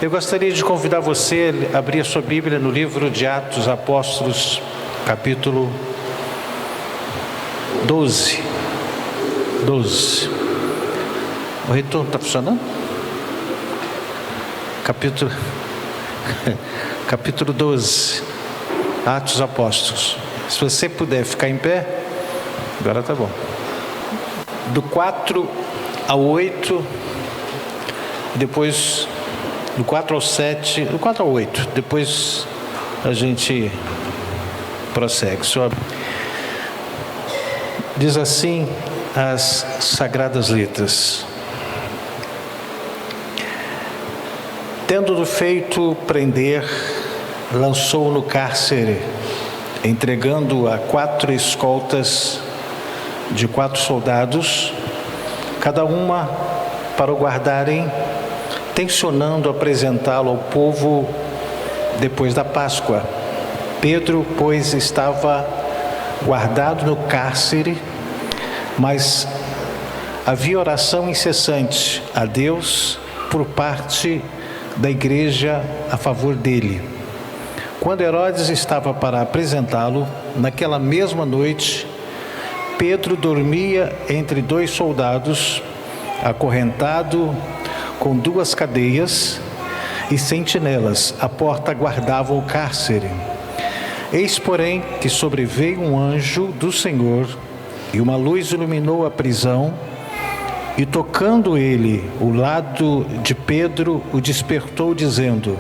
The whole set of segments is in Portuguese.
Eu gostaria de convidar você a abrir a sua Bíblia no livro de Atos Apóstolos, capítulo 12. O retorno está funcionando? Capítulo 12, Atos Apóstolos. Se você puder ficar em pé, agora tá bom. Do 4 ao 8, depois do 4 ao 7, do 4 ao 8, depois a gente prossegue. Diz assim as Sagradas Letras: tendo-no feito prender, lançou no cárcere, entregando-o a 4 escoltas de 4 soldados, cada uma para o guardarem, tencionando apresentá-lo ao povo depois da Páscoa. Pedro, pois, estava guardado no cárcere, mas havia oração incessante a Deus por parte da igreja a favor dele. Quando Herodes estava para apresentá-lo, naquela mesma noite, Pedro dormia entre 2 soldados, acorrentado com 2 cadeias, e sentinelas à porta guardavam o cárcere. Eis, porém, que sobreveio um anjo do Senhor, e uma luz iluminou a prisão, e tocando ele o lado de Pedro, o despertou, dizendo: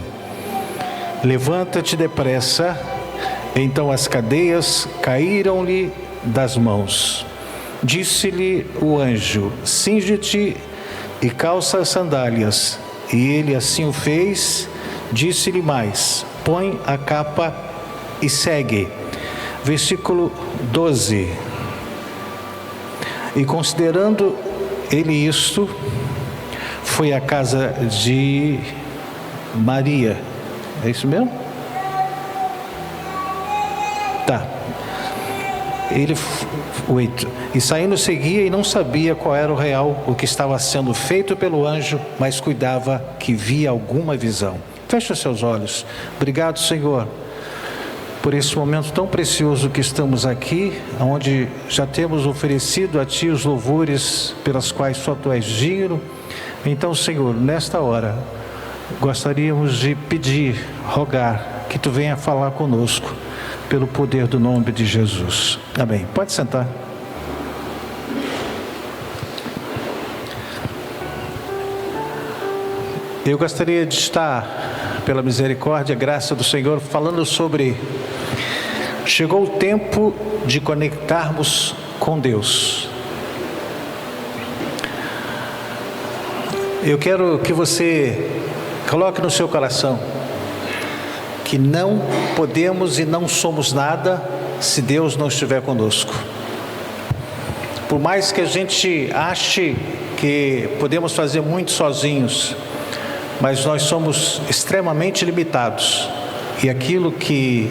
levanta-te depressa. Então as cadeias caíram-lhe das mãos. Disse-lhe o anjo: cinge-te e calça as sandálias. E ele assim o fez. Disse-lhe mais: põe a capa e segue. Versículo 12. E considerando ele isto, foi à casa de Maria. É isso mesmo? Tá. Ele, 8. E saindo seguia e não sabia qual era o real, o que estava sendo feito pelo anjo, mas cuidava que via alguma visão. Feche os seus olhos. Obrigado, Senhor, por esse momento tão precioso que estamos aqui, onde já temos oferecido a Ti os louvores pelas quais só Tu és digno. Então, Senhor, nesta hora, gostaríamos de pedir, rogar, que Tu venha falar conosco, pelo poder do nome de Jesus. Amém. Pode sentar. Eu gostaria de estar, pela misericórdia e graça do Senhor, falando sobre: chegou o tempo de conectarmos com Deus. Eu quero que você coloque no seu coração que não podemos e não somos nada se Deus não estiver conosco. Por mais que a gente ache que podemos fazer muito sozinhos, mas nós somos extremamente limitados. E aquilo que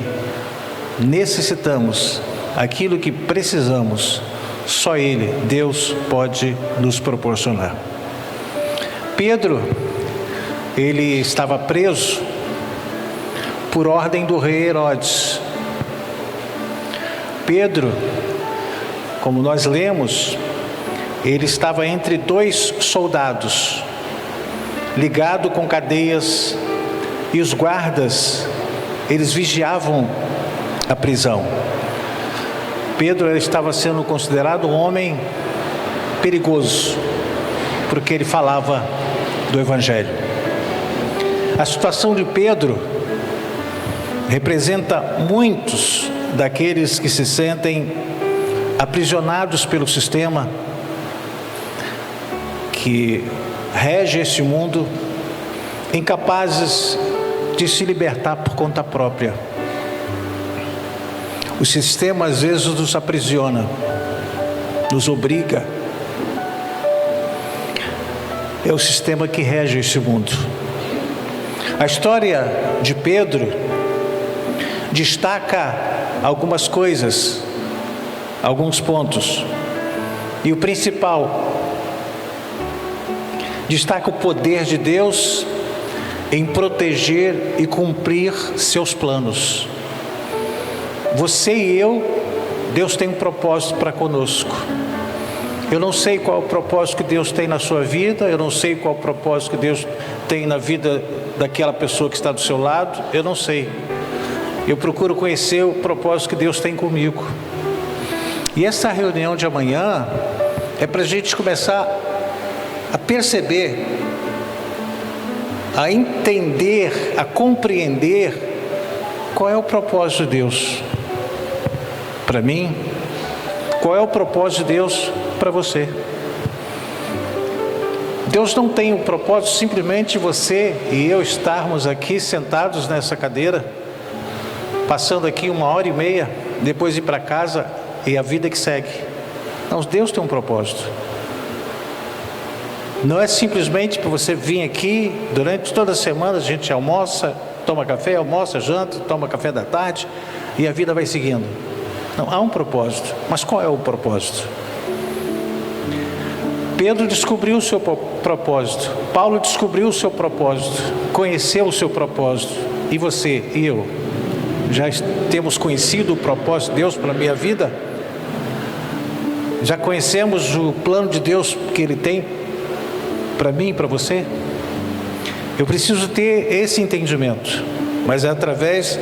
necessitamos, aquilo que precisamos, só Ele, Deus, pode nos proporcionar. Pedro, ele estava preso por ordem do rei Herodes. Pedro, como nós lemos, ele estava entre 2 soldados, ligado com cadeias, e os guardas, eles vigiavam a prisão. Pedro estava sendo considerado um homem perigoso, porque ele falava do Evangelho. A situação de Pedro representa muitos daqueles que se sentem aprisionados pelo sistema que rege este mundo, incapazes de se libertar por conta própria. O sistema às vezes nos aprisiona, nos obriga. É o sistema que rege este mundo. A história de Pedro destaca algumas coisas, alguns pontos. E o principal, destaca o poder de Deus em proteger e cumprir seus planos. Você e eu, Deus tem um propósito para conosco. Eu não sei qual é o propósito que Deus tem na sua vida, eu não sei qual é o propósito que Deus tem na vida daquela pessoa que está do seu lado, eu não sei. Eu procuro conhecer o propósito que Deus tem comigo. E essa reunião de amanhã é para a gente começar a perceber, a entender, a compreender qual é o propósito de Deus para mim, qual é o propósito de Deus para você. Deus não tem o propósito simplesmente de você e eu estarmos aqui sentados nessa cadeira, passando aqui 1h30, depois ir para casa e a vida que segue. Não, Deus tem um propósito. Não é simplesmente para você vir aqui, durante toda a semana a gente almoça, toma café, almoça, janta, toma café da tarde e a vida vai seguindo. Não, há um propósito. Mas qual é o propósito? Pedro descobriu o seu propósito. Paulo descobriu o seu propósito. Conheceu o seu propósito. E você e eu? Já temos conhecido o propósito de Deus para a minha vida? Já conhecemos o plano de Deus que Ele tem para mim e para você? Eu preciso ter esse entendimento. Mas é através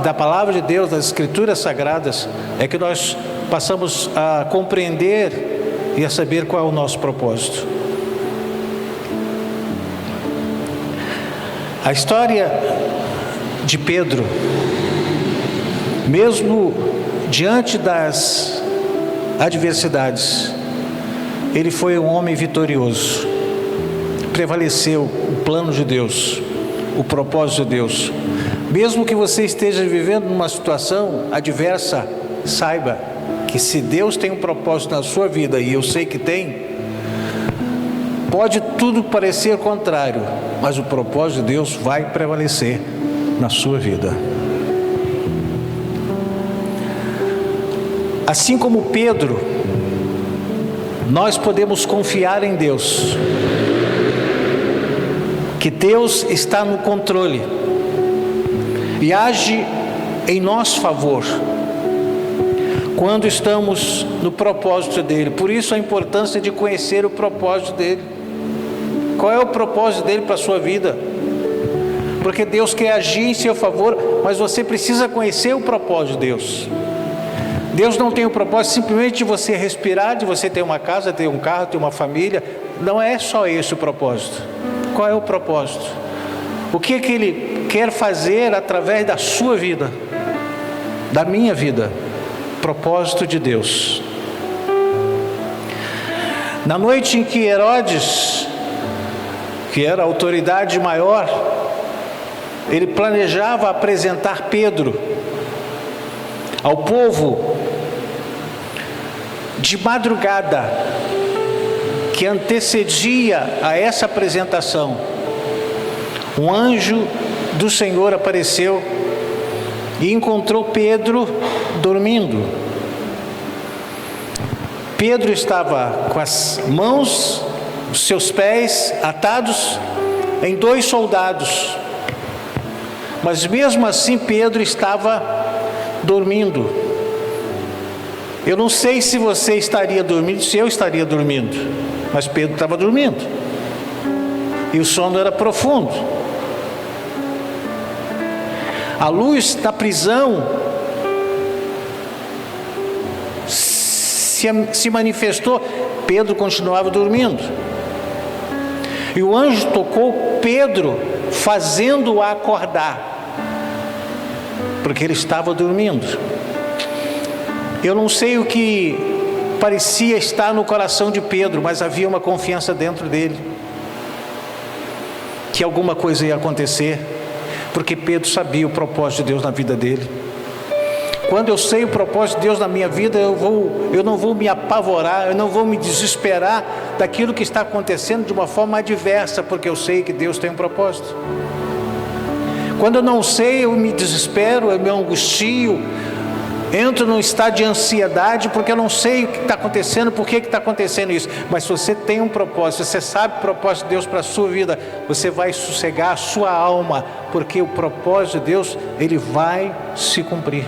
da palavra de Deus, das Escrituras Sagradas, é que nós passamos a compreender e a saber qual é o nosso propósito. A história de Pedro, mesmo diante das adversidades, ele foi um homem vitorioso. Prevaleceu o plano de Deus, o propósito de Deus. Mesmo que você esteja vivendo numa situação adversa, saiba que se Deus tem um propósito na sua vida, e eu sei que tem, pode tudo parecer contrário, mas o propósito de Deus vai prevalecer na sua vida. Assim como Pedro, nós podemos confiar em Deus, que Deus está no controle e age em nosso favor quando estamos no propósito dele. Por isso a importância de conhecer o propósito dele. Qual é o propósito dele para a sua vida? Porque Deus quer agir em seu favor, mas você precisa conhecer o propósito de Deus. Deus não tem o propósito simplesmente de você respirar, de você ter uma casa, ter um carro, ter uma família. Não é só esse o propósito. Qual é o propósito? O que Ele quer fazer através da sua vida, da minha vida? Propósito de Deus. Na noite em que Herodes, que era a autoridade maior, ele planejava apresentar Pedro ao povo, de madrugada, que antecedia a essa apresentação, um anjo do Senhor apareceu e encontrou Pedro dormindo. Pedro estava com as mãos, os seus pés atados em 2 soldados, mas mesmo assim Pedro estava dormindo. Eu não sei se você estaria dormindo, se eu estaria dormindo, mas Pedro estava dormindo e o sono era profundo. A luz da prisão se manifestou, Pedro continuava dormindo. E o anjo tocou Pedro, fazendo-o acordar, porque ele estava dormindo. Eu não sei o que parecia estar no coração de Pedro, mas havia uma confiança dentro dele, que alguma coisa ia acontecer, porque Pedro sabia o propósito de Deus na vida dele. Quando eu sei o propósito de Deus na minha vida, eu não vou me apavorar, eu não vou me desesperar daquilo que está acontecendo de uma forma adversa, porque eu sei que Deus tem um propósito. Quando eu não sei, eu me desespero, eu me angustio, entro num estado de ansiedade, porque eu não sei o que está acontecendo, por que está acontecendo isso. Mas se você tem um propósito, você sabe o propósito de Deus para a sua vida, você vai sossegar a sua alma, porque o propósito de Deus, ele vai se cumprir.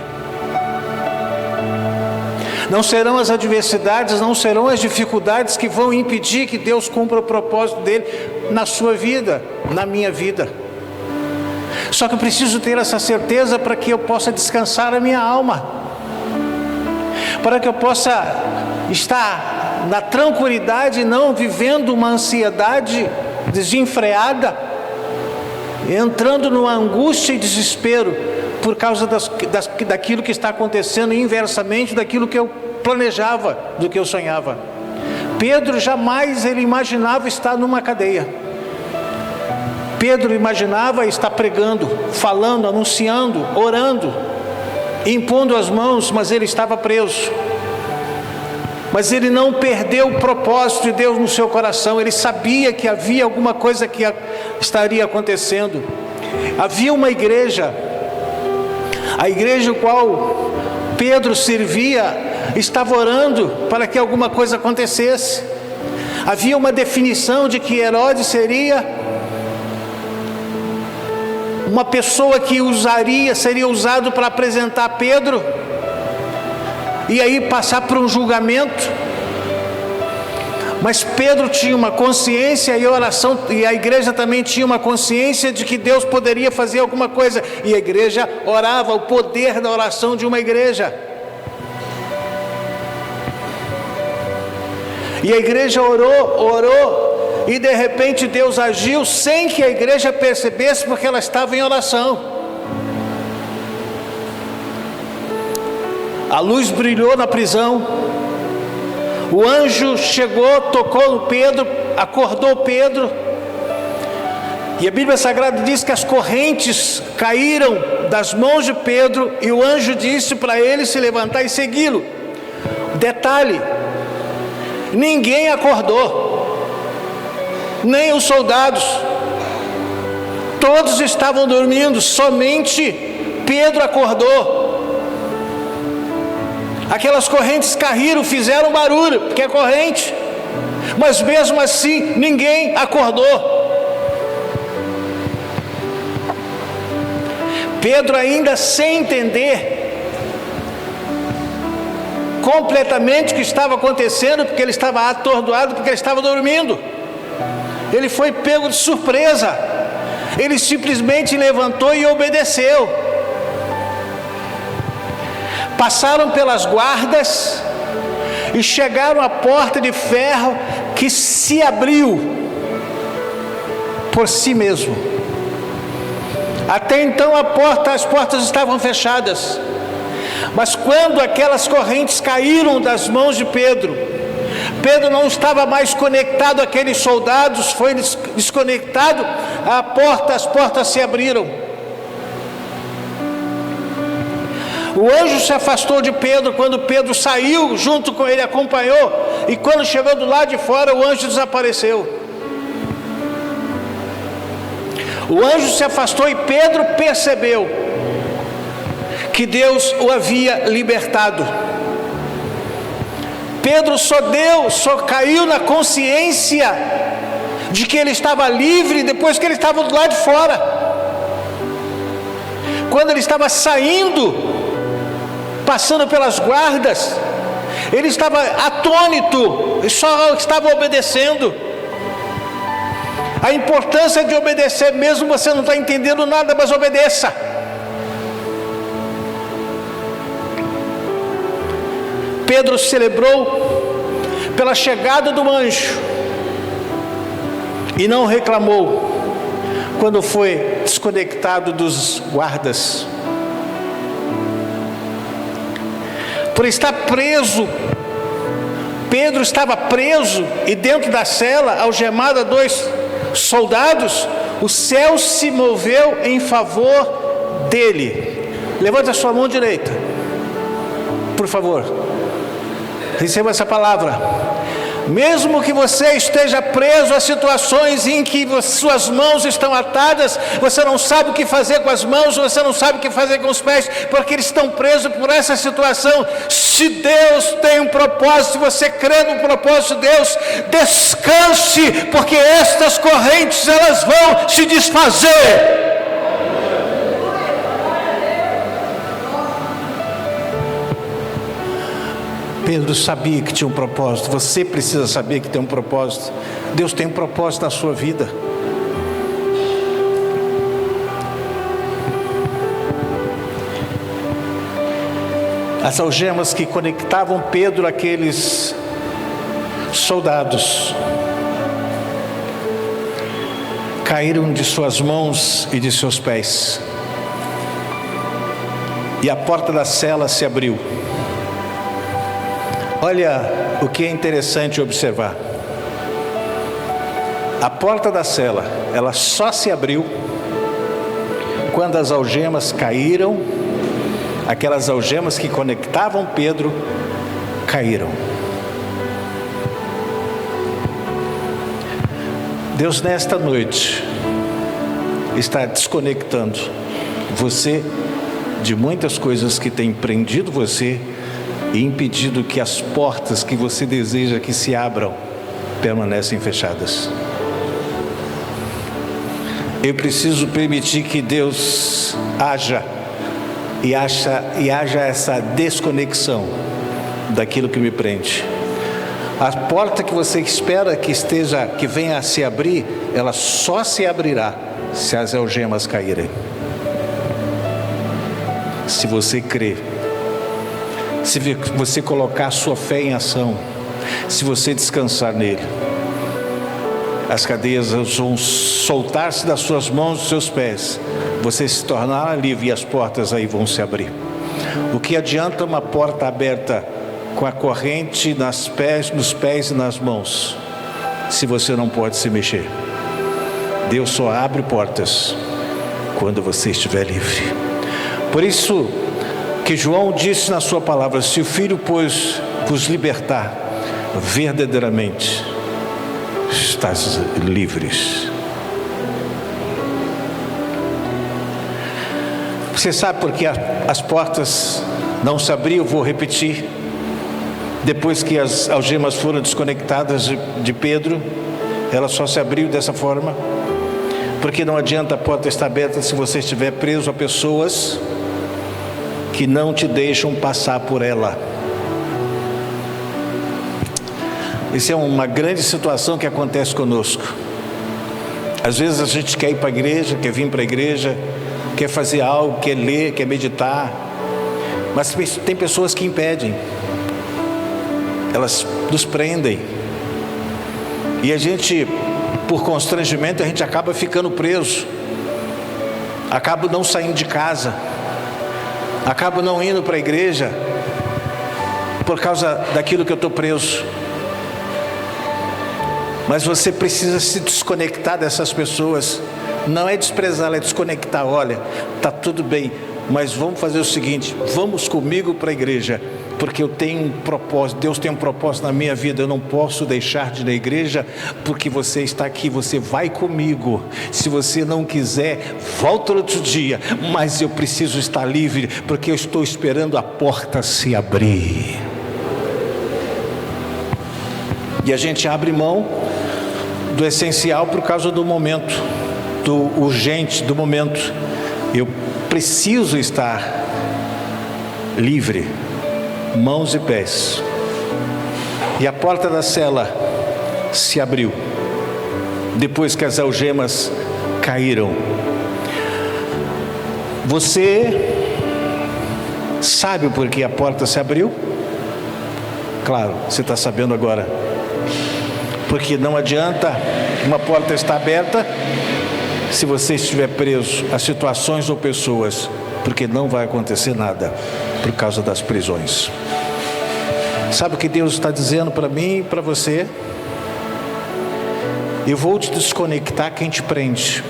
Não serão as adversidades, não serão as dificuldades que vão impedir que Deus cumpra o propósito dele na sua vida, na minha vida. Só que eu preciso ter essa certeza para que eu possa descansar a minha alma, para que eu possa estar na tranquilidade, não vivendo uma ansiedade desenfreada, entrando numa angústia e desespero por causa daquilo que está acontecendo inversamente daquilo que eu planejava, do que eu sonhava. Pedro jamais ele imaginava estar numa cadeia. Pedro imaginava estar pregando, falando, anunciando, orando, impondo as mãos, mas ele estava preso. Mas ele não perdeu o propósito de Deus no seu coração. Ele sabia que havia alguma coisa que estaria acontecendo. Havia uma igreja, a igreja qual Pedro servia, estava orando para que alguma coisa acontecesse. Havia uma definição de que Herodes seria uma pessoa que seria usado para apresentar Pedro, e aí passar por um julgamento. Mas Pedro tinha uma consciência, e a igreja também tinha uma consciência de que Deus poderia fazer alguma coisa, e a igreja orava, o poder da oração de uma igreja. E a igreja orou, e de repente Deus agiu sem que a igreja percebesse, porque ela estava em oração. A luz brilhou na prisão, o anjo chegou, tocou no Pedro, acordou Pedro, e a Bíblia Sagrada diz que as correntes caíram das mãos de Pedro, e o anjo disse para ele se levantar e segui-lo. Detalhe: ninguém acordou, nem os soldados, todos estavam dormindo, somente Pedro acordou. Aquelas correntes caíram, fizeram barulho, porque é corrente, mas mesmo assim ninguém acordou. Pedro, ainda sem entender completamente o que estava acontecendo, porque ele estava atordoado, porque ele estava dormindo, ele foi pego de surpresa. Ele simplesmente levantou e obedeceu. Passaram pelas guardas e chegaram à porta de ferro, que se abriu por si mesmo. Até então as portas estavam fechadas, mas quando aquelas correntes caíram das mãos de Pedro, Pedro não estava mais conectado àqueles soldados, foi desconectado, as portas se abriram. O anjo se afastou de Pedro quando Pedro saiu, junto com ele acompanhou, e quando chegou do lado de fora, o anjo desapareceu. O anjo se afastou e Pedro percebeu que Deus o havia libertado. Pedro só caiu na consciência de que ele estava livre depois que ele estava do lado de fora. Quando ele estava saindo, passando pelas guardas, ele estava atônito e só estava obedecendo. A importância de obedecer, mesmo você não está entendendo nada, mas obedeça. Pedro celebrou pela chegada do anjo e não reclamou quando foi desconectado dos guardas. Por estar preso, Pedro estava preso, e dentro da cela, algemado a 2 soldados, o céu se moveu em favor dele. Levante a sua mão direita, por favor. Receba essa palavra. Mesmo que você esteja preso a situações em que suas mãos estão atadas, você não sabe o que fazer com as mãos, você não sabe o que fazer com os pés, porque eles estão presos por essa situação. Se Deus tem um propósito, se você crê no propósito de Deus, descanse, porque estas correntes elas vão se desfazer. Pedro sabia que tinha um propósito. Você precisa saber que tem um propósito. Deus tem um propósito na sua vida. As algemas que conectavam Pedro àqueles soldados caíram de suas mãos e de seus pés, e a porta da cela se abriu. Olha o que é interessante observar. A porta da cela, ela só se abriu quando as algemas caíram. Aquelas algemas que conectavam Pedro caíram. Deus nesta noite está desconectando você de muitas coisas que têm prendido você e impedido que as portas que você deseja que se abram permanecem fechadas. Eu preciso permitir que Deus haja e haja essa desconexão daquilo que me prende. A porta que você espera que venha a se abrir, ela só se abrirá se as algemas caírem. Se você crer, se você colocar a sua fé em ação, se você descansar nele, as cadeias vão soltar-se das suas mãos e dos seus pés, você se tornará livre e as portas aí vão se abrir. O que adianta uma porta aberta com a corrente nos pés e nas mãos, se você não pode se mexer? Deus só abre portas quando você estiver livre. Por isso que João disse na sua palavra: se o Filho, pois, vos libertar, verdadeiramente estás livres. Você sabe por que as portas não se abriam? Eu vou repetir. Depois que as algemas foram desconectadas de Pedro, ela só se abriu dessa forma, porque não adianta a porta estar aberta se você estiver preso a pessoas que não te deixam passar por ela. Isso é uma grande situação que acontece conosco. Às vezes a gente quer ir para a igreja, quer vir para a igreja, quer fazer algo, quer ler, quer meditar, mas tem pessoas que impedem, elas nos prendem, e a gente, por constrangimento, a gente acaba ficando preso, acaba não saindo de casa, acaba não indo para a igreja, por causa daquilo que eu estou preso. Mas você precisa se desconectar dessas pessoas. Não é desprezá-la, é desconectar. Olha, está tudo bem, mas vamos fazer o seguinte: vamos comigo para a igreja, porque eu tenho um propósito, Deus tem um propósito na minha vida. Eu não posso deixar de ir na igreja, porque você está aqui, você vai comigo. Se você não quiser, volta outro dia, mas eu preciso estar livre, porque eu estou esperando a porta se abrir. E a gente abre mão do essencial por causa do momento, do urgente do momento. Eu preciso estar livre, mãos e pés. E a porta da cela se abriu depois que as algemas caíram. Você sabe por que a porta se abriu? Claro, você está sabendo agora. Porque não adianta uma porta estar aberta se você estiver preso a situações ou pessoas, porque não vai acontecer nada por causa das prisões. Sabe o que Deus está dizendo para mim e para você? Eu vou te desconectar quem te prende.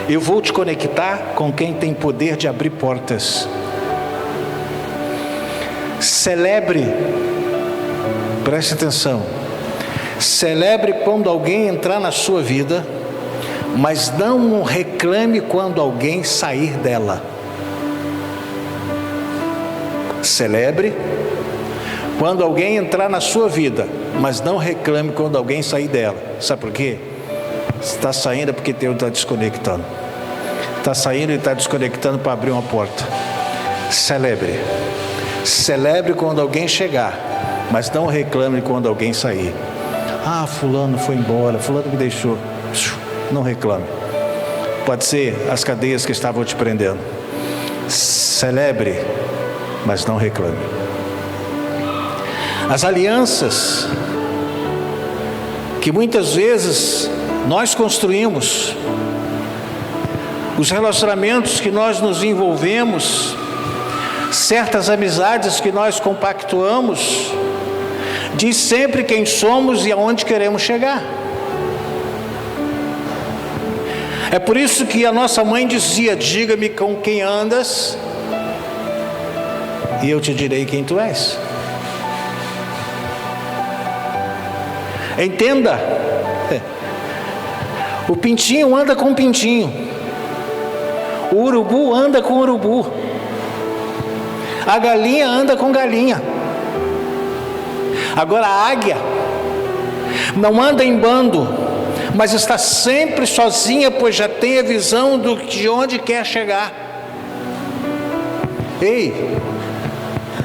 Eu vou te conectar com quem tem poder de abrir portas. Celebre Preste atenção. Celebre quando alguém entrar na sua vida, mas não reclame quando alguém sair dela. Celebre quando alguém entrar na sua vida, mas não reclame quando alguém sair dela. Sabe por quê? Se está saindo é porque Deus está desconectando. Está saindo e está desconectando para abrir uma porta. Celebre. Celebre quando alguém chegar, mas não reclame quando alguém sair. Ah, fulano foi embora, fulano me deixou. Não reclame. Pode ser as cadeias que estavam te prendendo. Celebre, mas não reclame. As alianças que muitas vezes nós construímos, os relacionamentos que nós nos envolvemos, certas amizades que nós compactuamos, diz sempre quem somos e aonde queremos chegar. É por isso que a nossa mãe dizia: diga-me com quem andas e eu te direi quem tu és. Entenda, o pintinho anda com o pintinho, o urubu anda com o urubu, a galinha anda com galinha. Agora a águia não anda em bando, mas está sempre sozinha, pois já tem a visão de onde quer chegar. Ei,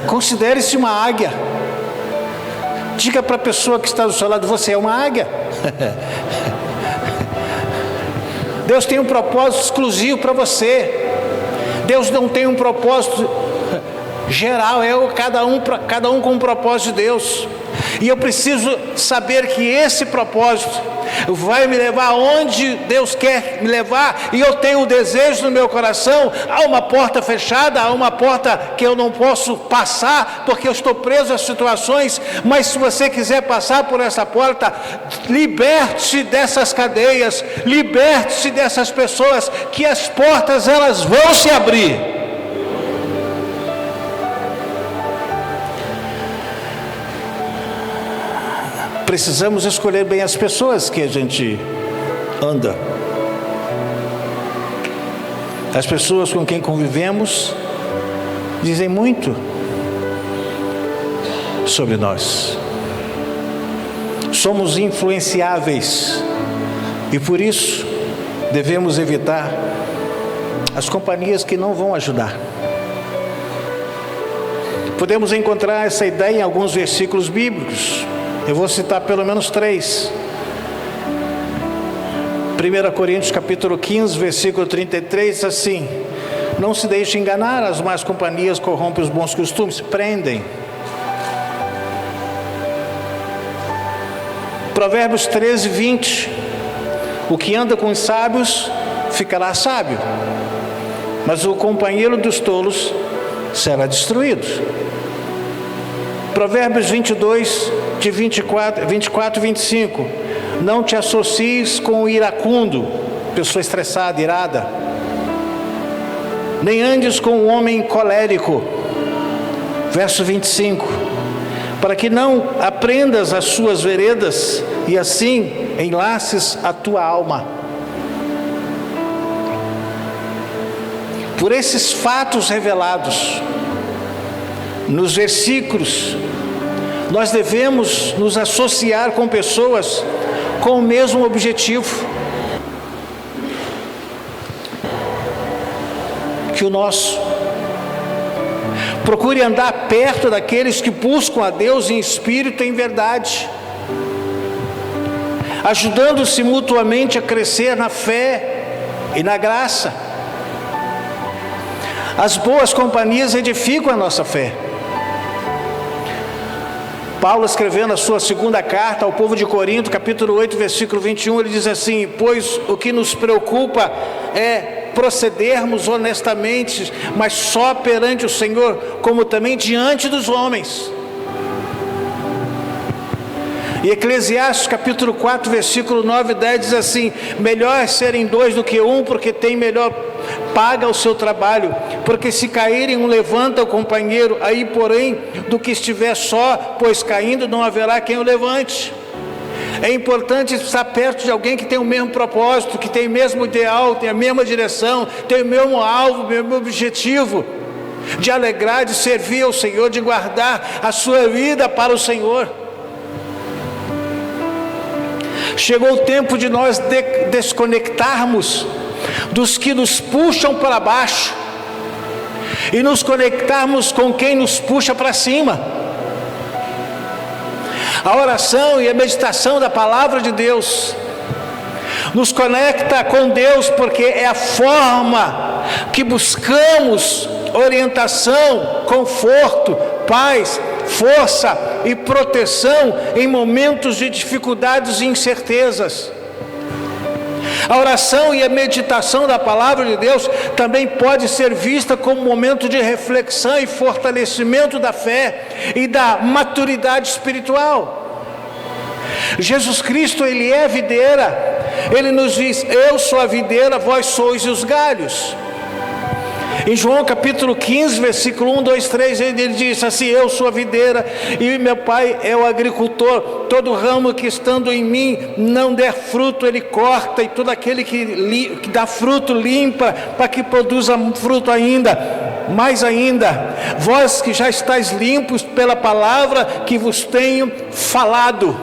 considere-se uma águia. Diga para a pessoa que está do seu lado: você é uma águia. Deus tem um propósito exclusivo para você. Deus não tem um propósito geral, cada um com um propósito de Deus. E eu preciso saber que esse propósito vai me levar aonde Deus quer me levar, e eu tenho o desejo no meu coração. Há uma porta fechada, há uma porta que eu não posso passar, porque eu estou preso a situações, mas se você quiser passar por essa porta, liberte-se dessas cadeias, liberte-se dessas pessoas, que as portas elas vão se abrir. Precisamos escolher bem as pessoas que a gente anda. As pessoas com quem convivemos dizem muito sobre nós. Somos influenciáveis e por isso devemos evitar as companhias que não vão ajudar. Podemos encontrar essa ideia em alguns versículos bíblicos. Eu vou citar pelo menos 3. 1 Coríntios capítulo 15, versículo 33, assim: não se deixe enganar, as más companhias corrompem os bons costumes, prendem. Provérbios 13, 20: o que anda com os sábios ficará sábio, mas o companheiro dos tolos será destruído. Provérbios 22, de 24 e 25: não te associes com o iracundo, pessoa estressada, irada, nem andes com o homem colérico. Verso 25: para que não aprendas as suas veredas e assim enlaces a tua alma. Por esses fatos revelados nos versículos, nós devemos nos associar com pessoas com o mesmo objetivo que o nosso. Procure andar perto daqueles que buscam a Deus em espírito e em verdade, ajudando-se mutuamente a crescer na fé e na graça. As boas companhias edificam a nossa fé. Paulo, escrevendo a sua segunda carta ao povo de Corinto, capítulo 8, versículo 21, ele diz assim: pois o que nos preocupa é procedermos honestamente, mas só perante o Senhor, como também diante dos homens. E Eclesiastes capítulo 4, versículo 9 e 10 diz assim: melhor é serem dois do que um, porque tem melhor paga o seu trabalho, porque se caírem um levanta o companheiro, aí porém do que estiver só, pois caindo não haverá quem o levante. É importante estar perto de alguém que tem o mesmo propósito, que tem o mesmo ideal, tem a mesma direção, tem o mesmo alvo, o mesmo objetivo, de alegrar, de servir ao Senhor, de guardar a sua vida para o Senhor. Chegou o tempo de nós desconectarmos dos que nos puxam para baixo e nos conectarmos com quem nos puxa para cima. A oração e a meditação da palavra de Deus nos conecta com Deus, porque é a forma que buscamos orientação, conforto, paz, força e proteção em momentos de dificuldades e incertezas. A oração e a meditação da palavra de Deus também pode ser vista como um momento de reflexão e fortalecimento da fé e da maturidade espiritual. Jesus Cristo, Ele é a videira. Ele nos diz: eu sou a videira, vós sois os galhos. Em João capítulo 15, versículo 1, 2, 3, ele diz assim: eu sou a videira e meu pai é o agricultor. Todo ramo que estando em mim não der fruto, ele corta, e todo aquele que dá fruto limpa, para que produza fruto ainda. Mais ainda, vós que já estáis limpos pela palavra que vos tenho falado.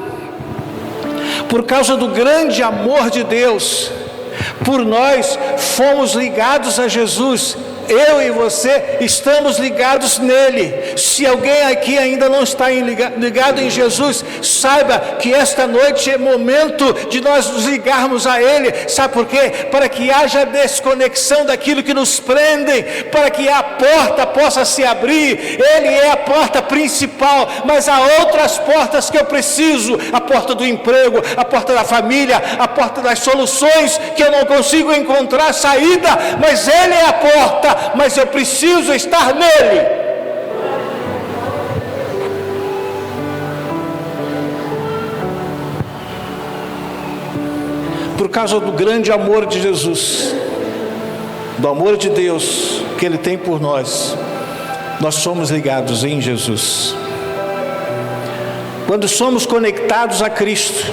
Por causa do grande amor de Deus por nós, fomos ligados a Jesus. Eu e você estamos ligados nele. Se alguém aqui ainda não está ligado em Jesus, saiba que esta noite é momento de nós nos ligarmos a ele. Sabe por quê? Para que haja desconexão daquilo que nos prendem, para que a porta possa se abrir. Ele é a porta principal, mas há outras portas que eu preciso: a porta do emprego, a porta da família, a porta das soluções, que eu não consigo encontrar saída, mas ele é a porta. Mas eu preciso estar nele. Por causa do grande amor de Jesus, do amor de Deus que Ele tem por nós, nós somos ligados em Jesus. Quando somos conectados a Cristo,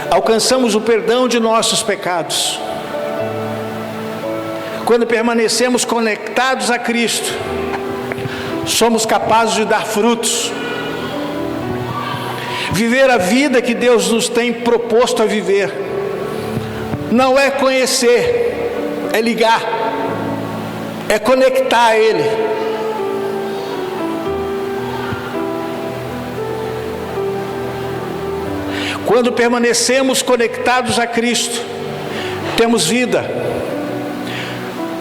alcançamos o perdão de nossos pecados. Quando permanecemos conectados a Cristo, somos capazes de dar frutos. Viver a vida que Deus nos tem proposto a viver não é conhecer, é ligar, é conectar a Ele. Quando permanecemos conectados a Cristo, temos vida.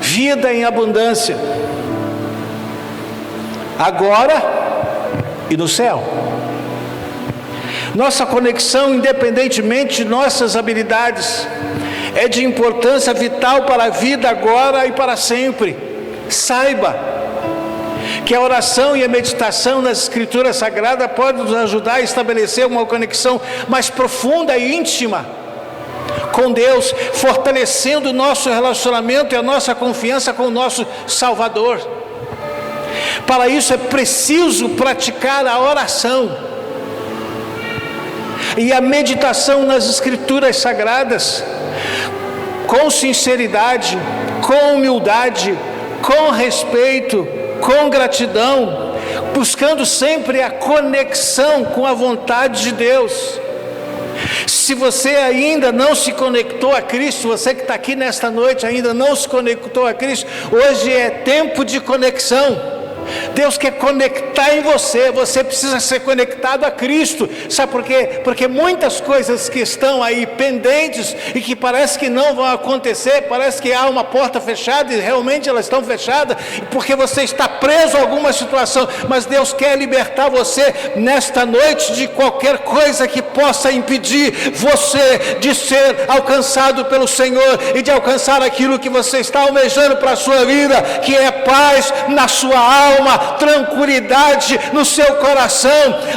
Vida em abundância, agora e no céu. Nossa conexão, independentemente de nossas habilidades, é de importância vital para a vida agora e para sempre. Saiba que a oração e a meditação nas Escrituras Sagradas podem nos ajudar a estabelecer uma conexão mais profunda e íntima com Deus, fortalecendo o nosso relacionamento e a nossa confiança com o nosso Salvador. Para isso é preciso praticar a oração e a meditação nas Escrituras Sagradas com sinceridade, com humildade, com respeito, com gratidão, buscando sempre a conexão com a vontade de Deus. Se você ainda não se conectou a Cristo, você que está aqui nesta noite ainda não se conectou a Cristo, hoje é tempo de conexão. Deus quer conectar em você, você precisa ser conectado a Cristo. Sabe por quê? Porque muitas coisas que estão aí pendentes e que parece que não vão acontecer, parece que há uma porta fechada e realmente elas estão fechadas, porque você está preso a alguma situação, mas Deus quer libertar você nesta noite de qualquer coisa que possa impedir você de ser alcançado pelo Senhor e de alcançar aquilo que você está almejando para a sua vida, que é paz na sua alma, tranquilidade no seu coração,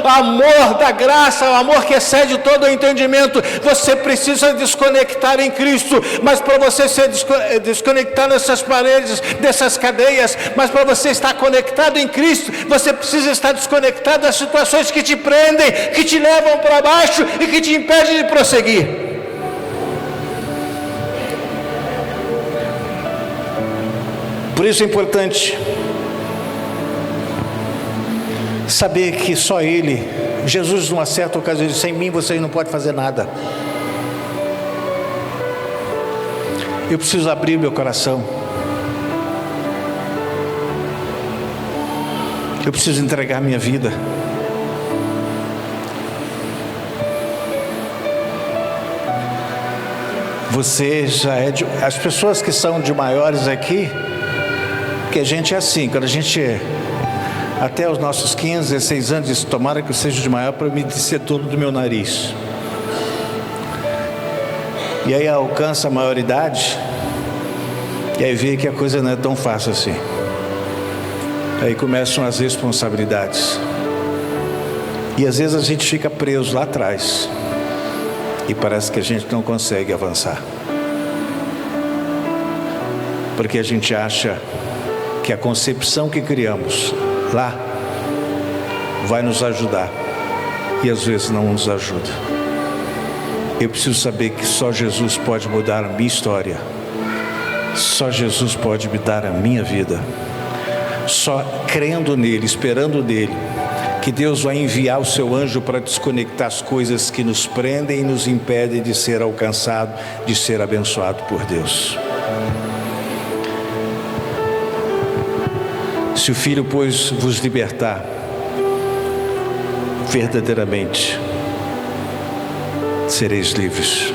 amor da graça, o amor que excede todo o entendimento. Você precisa desconectar em Cristo, mas para você ser desconectar dessas paredes, dessas cadeias, mas para você estar conectado em Cristo, você precisa estar desconectado das situações que te prendem, que te levam para baixo e que te impedem de prosseguir. Por isso é importante saber que só Ele, Jesus numa certa ocasião disse: sem mim vocês não podem fazer nada. Eu preciso abrir meu coração, eu preciso entregar minha vida. Você já é de... As pessoas que são de maiores aqui, que a gente é assim, quando a gente até os nossos 15, 16 anos, diz: tomara que eu seja de maior para me descer tudo do meu nariz. E aí alcança a maioridade, e aí vê que a coisa não é tão fácil assim. Aí começam as responsabilidades, e às vezes a gente fica preso lá atrás, e parece que a gente não consegue avançar, porque a gente acha que a concepção que criamos lá vai nos ajudar, e às vezes não nos ajuda. Eu preciso saber que só Jesus pode mudar a minha história, só Jesus pode me dar a minha vida. Só crendo nele, esperando nele, que Deus vai enviar o seu anjo para desconectar as coisas que nos prendem e nos impedem de ser alcançado, de ser abençoado por Deus. Se o Filho, pois, vos libertar, verdadeiramente sereis livres.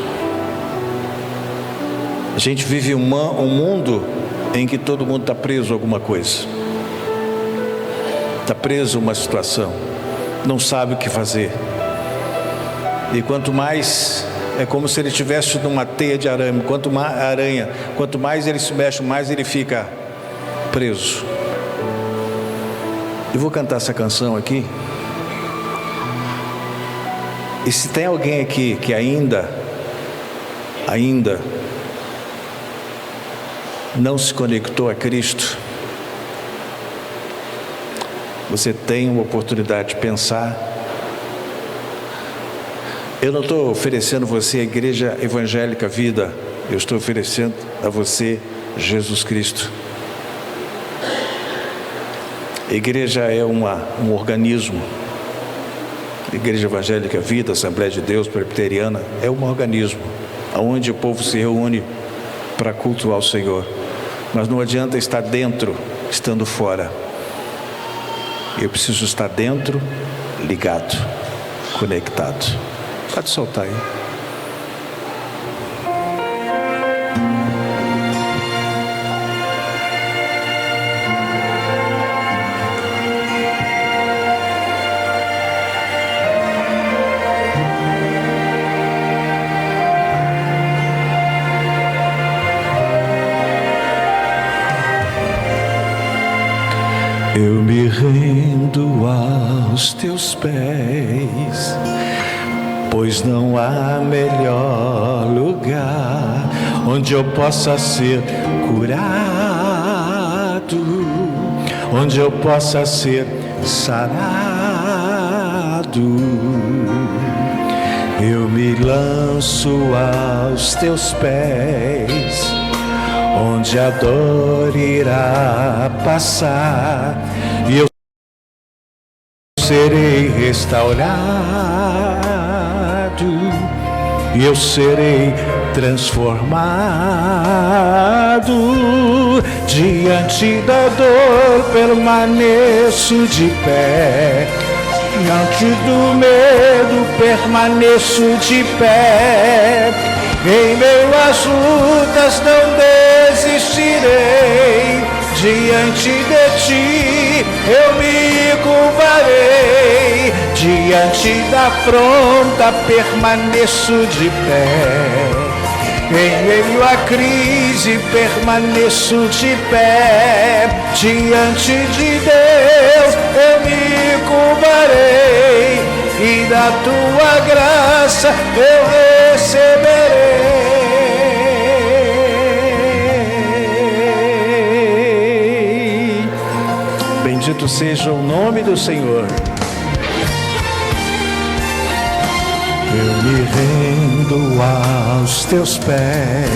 A gente vive um mundo em que todo mundo está preso a alguma coisa, está preso a uma situação, não sabe o que fazer. E quanto mais, é como se ele estivesse numa teia de arame, quanto mais ele se mexe, mais ele fica preso. Eu vou cantar essa canção aqui. E se tem alguém aqui que ainda não se conectou a Cristo, você tem uma oportunidade de pensar. Eu não estou oferecendo a você a Igreja Evangélica Vida, eu estou oferecendo a você Jesus Cristo. A igreja é um organismo. A Igreja Evangélica Vida, Assembleia de Deus, Presbiteriana, é um organismo onde o povo se reúne para cultuar o Senhor. Mas não adianta estar dentro, estando fora. Eu preciso estar dentro, ligado, conectado. Pode soltar aí. Eu me rendo aos teus pés, pois não há melhor lugar onde eu possa ser curado, onde eu possa ser sarado. Eu me lanço aos teus pés, onde a dor irá passar, e eu serei restaurado, e eu serei transformado. Diante da dor permaneço de pé, diante do medo permaneço de pé. Em meio às lutas não desistirei, diante de ti eu me curvarei, diante da afronta permaneço de pé. Em meio à crise permaneço de pé, diante de Deus eu me curvarei, e da tua graça eu receberei. Bendito seja o nome do Senhor. Eu me rendo aos teus pés,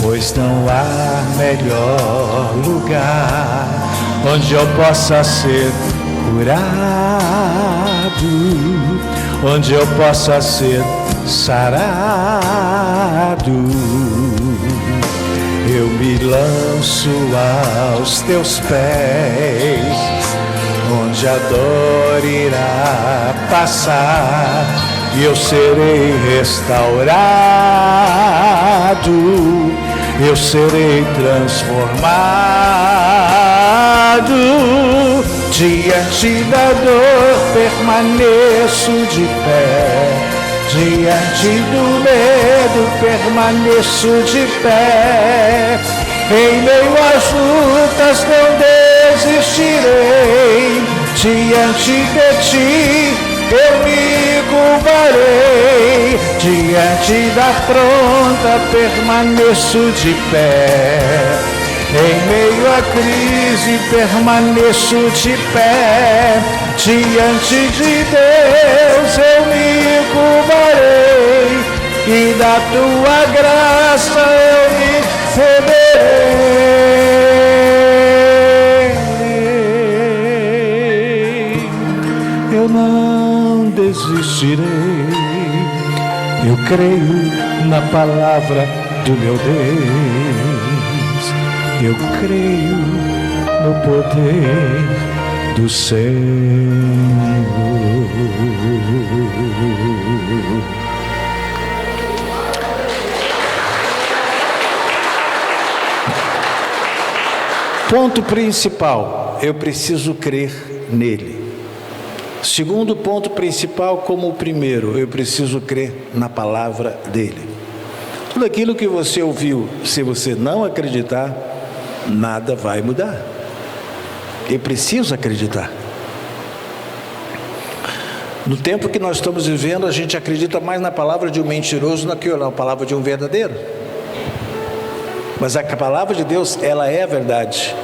pois não há melhor lugar onde eu possa ser curado, onde eu possa ser sarado. Eu me lanço aos teus pés, onde a dor irá passar e eu serei restaurado, eu serei transformado. Diante da dor permaneço de pé, diante do medo permaneço de pé. Em meio às lutas não desistirei, diante de ti eu me curvarei, diante da afronta permaneço de pé. Em meio à crise permaneço de pé, diante de Deus eu me curvarei, e da tua graça eu me receberei. Eu não desistirei, eu creio na palavra do meu Deus, eu creio no poder do Senhor. Ponto principal, eu preciso crer nele. Segundo ponto principal, como o primeiro, eu preciso crer na palavra dele. Tudo aquilo que você ouviu, se você não acreditar, nada vai mudar. Eu preciso acreditar. No tempo que nós estamos vivendo, a gente acredita mais na palavra de um mentiroso do que na palavra de um verdadeiro. Mas a palavra de Deus, ela é a verdade.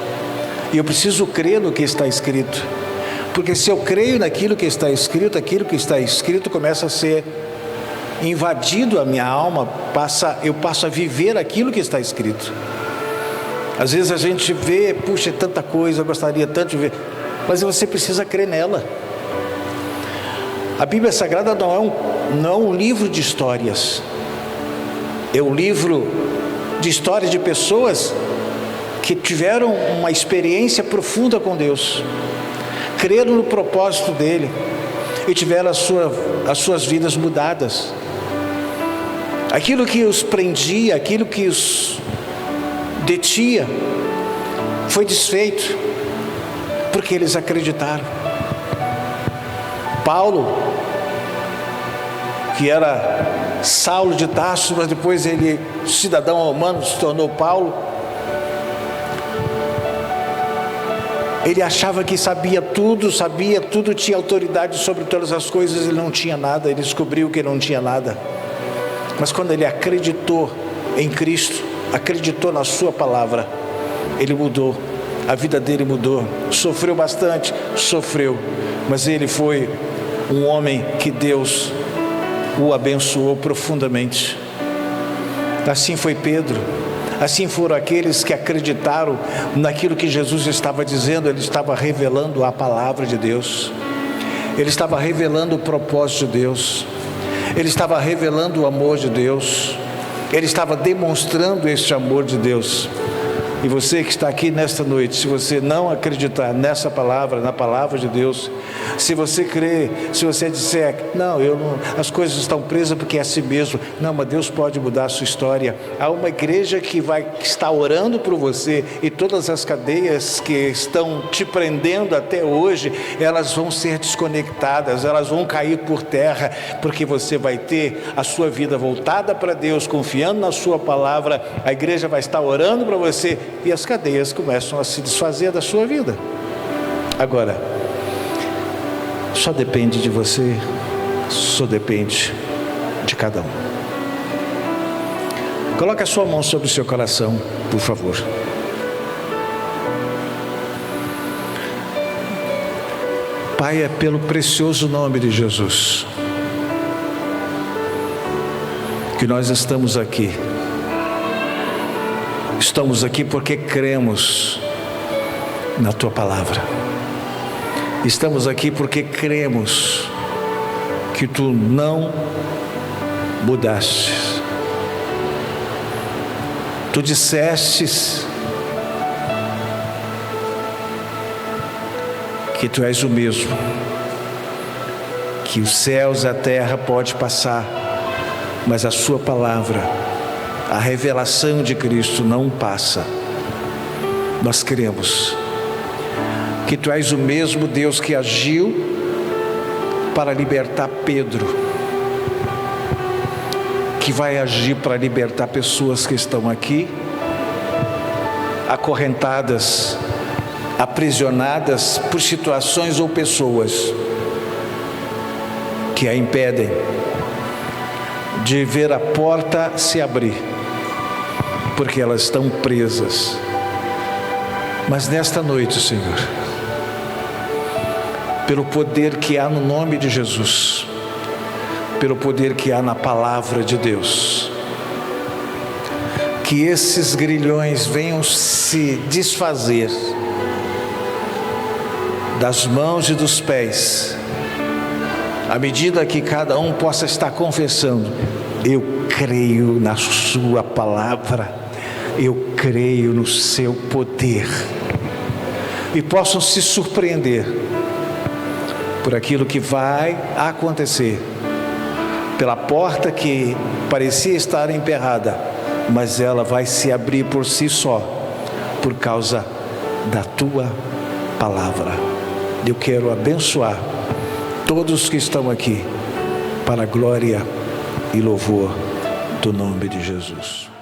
E eu preciso crer no que está escrito. Porque se eu creio naquilo que está escrito, aquilo que está escrito começa a ser invadido a minha alma, eu passo a viver aquilo que está escrito. Às vezes a gente vê, puxa, tanta coisa, eu gostaria tanto de ver, mas você precisa crer nela. A Bíblia Sagrada não é um livro de histórias, é um livro de histórias de pessoas que tiveram uma experiência profunda com Deus, creram no propósito dele e tiveram as suas vidas mudadas. Aquilo que os prendia, aquilo que os detinha, foi desfeito, porque eles acreditaram. Paulo, que era Saulo de Tarso, mas depois ele, cidadão romano, se tornou Paulo. Ele achava que sabia tudo, tinha autoridade sobre todas as coisas, ele não tinha nada, ele descobriu que ele não tinha nada. Mas quando ele acreditou em Cristo, acreditou na sua palavra, ele mudou, a vida dele mudou. Sofreu bastante, sofreu, mas ele foi um homem que Deus o abençoou profundamente. Assim foi Pedro, assim foram aqueles que acreditaram naquilo que Jesus estava dizendo. Ele estava revelando a palavra de Deus, ele estava revelando o propósito de Deus, ele estava revelando o amor de Deus, ele estava demonstrando este amor de Deus. E você que está aqui nesta noite, se você não acreditar nessa palavra, na palavra de Deus, se você crer, se você disser, não, as coisas estão presas porque é assim mesmo, não, mas Deus pode mudar a sua história. Há uma igreja que está orando por você, e todas as cadeias que estão te prendendo até hoje, elas vão ser desconectadas, elas vão cair por terra, porque você vai ter a sua vida voltada para Deus, confiando na sua palavra. A igreja vai estar orando para você, e as cadeias começam a se desfazer da sua vida. Agora, só depende de você, só depende de cada um. Coloque a sua mão sobre o seu coração, por favor. Pai, é pelo precioso nome de Jesus que nós estamos aqui. Estamos aqui porque cremos na Tua palavra. Estamos aqui porque cremos que Tu não mudaste. Tu dissestes que Tu és o mesmo, que os céus e a terra pode passar, mas a Sua palavra, a revelação de Cristo não passa. Nós cremos que Tu és o mesmo Deus que agiu para libertar Pedro, que vai agir para libertar pessoas que estão aqui, acorrentadas, aprisionadas por situações ou pessoas que a impedem de ver a porta se abrir, porque elas estão presas. Mas nesta noite, Senhor, pelo poder que há no nome de Jesus, pelo poder que há na palavra de Deus, que esses grilhões venham se desfazer das mãos e dos pés, à medida que cada um possa estar confessando: eu creio na Sua palavra, eu creio no Seu poder, e possam se surpreender por aquilo que vai acontecer, pela porta que parecia estar emperrada, mas ela vai se abrir por si só, por causa da Tua palavra. Eu quero abençoar todos que estão aqui, para a glória e louvor do nome de Jesus.